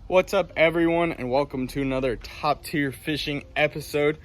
What's up, everyone, and welcome to another top tier fishing episode.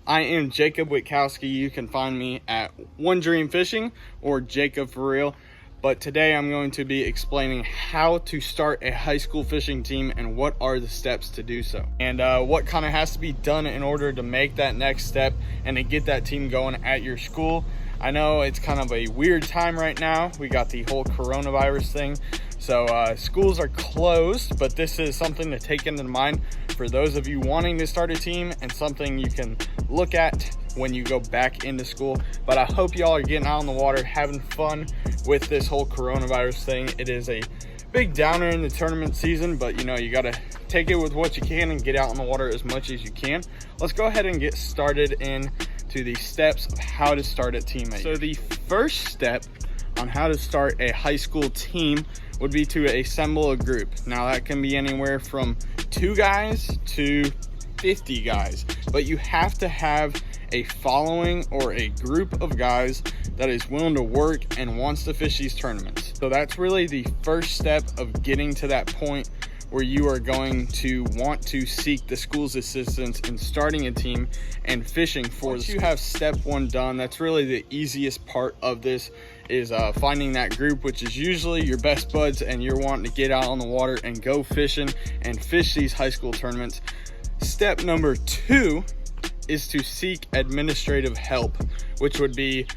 I am Jacob Witkowski. You can find me at One Dream Fishing or Jacob for Real. But today I'm going to be explaining how to start a high school fishing team and what are the steps to do so. And what kind of has to be done in order to make that next step and to get that team going at your school. I know it's kind of a weird time right now. We got the whole coronavirus thing. So schools are closed, but this is something to take into mind for those of you wanting to start a team and something you can look at when you go back into school. But I hope y'all are getting out on the water, having fun with this whole coronavirus thing. It is a big downer in the tournament season, but you know, you gotta take it with what you can and get out on the water as much as you can. Let's go ahead and get started into the steps of how to start a team. So the first step on how to start a high school team would be to assemble a group. Now that can be anywhere from 2 guys to 50 guys, but you have to have a following or a group of guys that is willing to work and wants to fish these tournaments. So that's really the first step of getting to that point where you are going to want to seek the school's assistance in starting a team and fishing for. Once you have step 1 done, that's really the easiest part of this, is finding that group, which is usually your best buds and you're wanting to get out on the water and go fishing and fish these high school tournaments. Step number 2 is to seek administrative help, which would be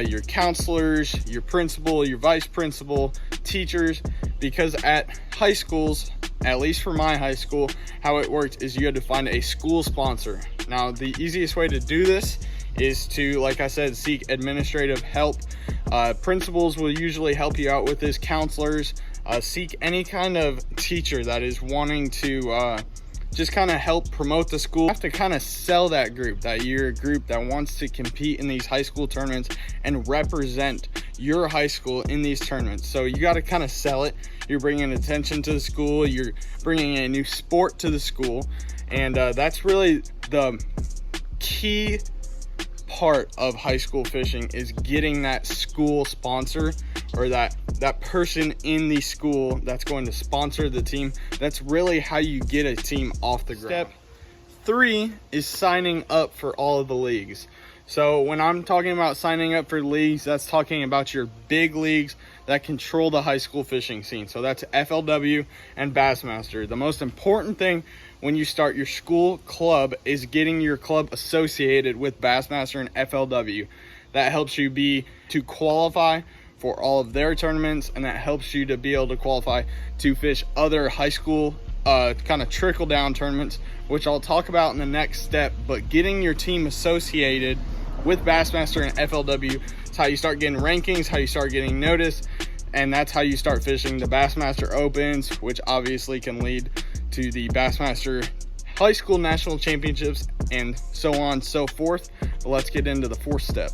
your counselors, your principal, your vice principal, teachers, because at high schools, at least for my high school, how it worked is you had to find a school sponsor. Now, the easiest way to do this is to, like I said, seek administrative help. Principals will usually help you out with this. Counselors, seek any kind of teacher that is wanting to just kind of help promote the school. You have to kind of sell that group, that you're a group that wants to compete in these high school tournaments and represent your high school in these tournaments. So you got to kind of sell it. You're bringing attention to the school, you're bringing a new sport to the school, and that's really the key part of high school fishing, is getting that school sponsor or that person in the school that's going to sponsor the team. That's really how you get a team off the ground. Step 3 is signing up for all of the leagues. So when I'm talking about signing up for leagues, that's talking about your big leagues that control the high school fishing scene. So that's FLW and Bassmaster. The most important thing when you start your school club is getting your club associated with Bassmaster and FLW. That helps you to qualify for all of their tournaments, and that helps you to be able to qualify to fish other high school kind of trickle down tournaments, which I'll talk about in the next step. But getting your team associated with Bassmaster and FLW is how you start getting rankings, how you start getting noticed, and that's how you start fishing the Bassmaster Opens, which obviously can lead to the Bassmaster High School National Championships and so on and so forth. But let's get into the 4th step.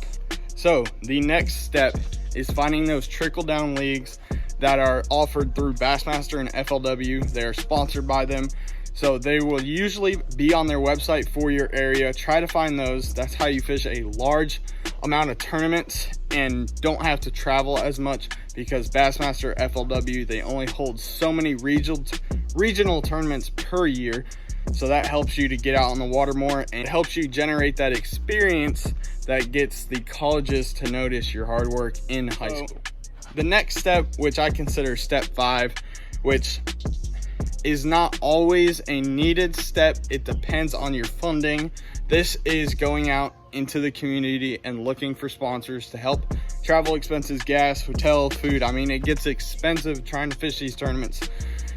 So the next step is finding those trickle down leagues that are offered through Bassmaster and FLW. They're sponsored by them, so they will usually be on their website for your area. Try to find those. That's how you fish a large amount of tournaments and don't have to travel as much, because Bassmaster, FLW, they only hold so many regional tournaments per year. So that helps you to get out on the water more, and it helps you generate that experience that gets the colleges to notice your hard work in high school. The next step, which I consider step 5, which is not always a needed step, it depends on your funding. This is going out into the community and looking for sponsors to help travel expenses, gas, hotel, food. I mean, it gets expensive trying to fish these tournaments.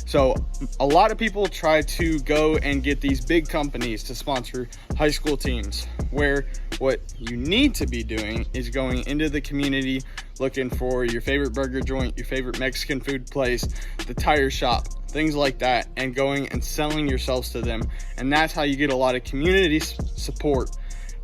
So a lot of people try to go and get these big companies to sponsor high school teams, where what you need to be doing is going into the community, looking for your favorite burger joint, your favorite Mexican food place, the tire shop, things like that, and going and selling yourselves to them. And that's how you get a lot of community support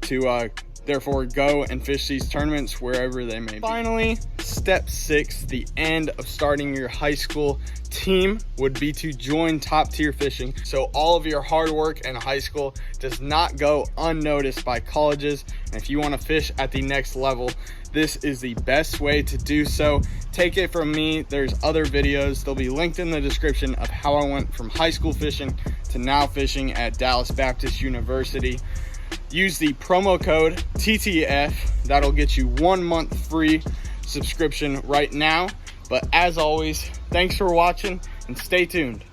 to Therefore, go and fish these tournaments wherever they may be. Finally, step 6, the end of starting your high school team, would be to join Top Tier Fishing. So all of your hard work in high school does not go unnoticed by colleges. And if you want to fish at the next level, this is the best way to do so. Take it from me, there's other videos. They'll be linked in the description of how I went from high school fishing to now fishing at Dallas Baptist University. Use the promo code TTF. That'll get you 1 month free subscription right now. But as always, thanks for watching and stay tuned.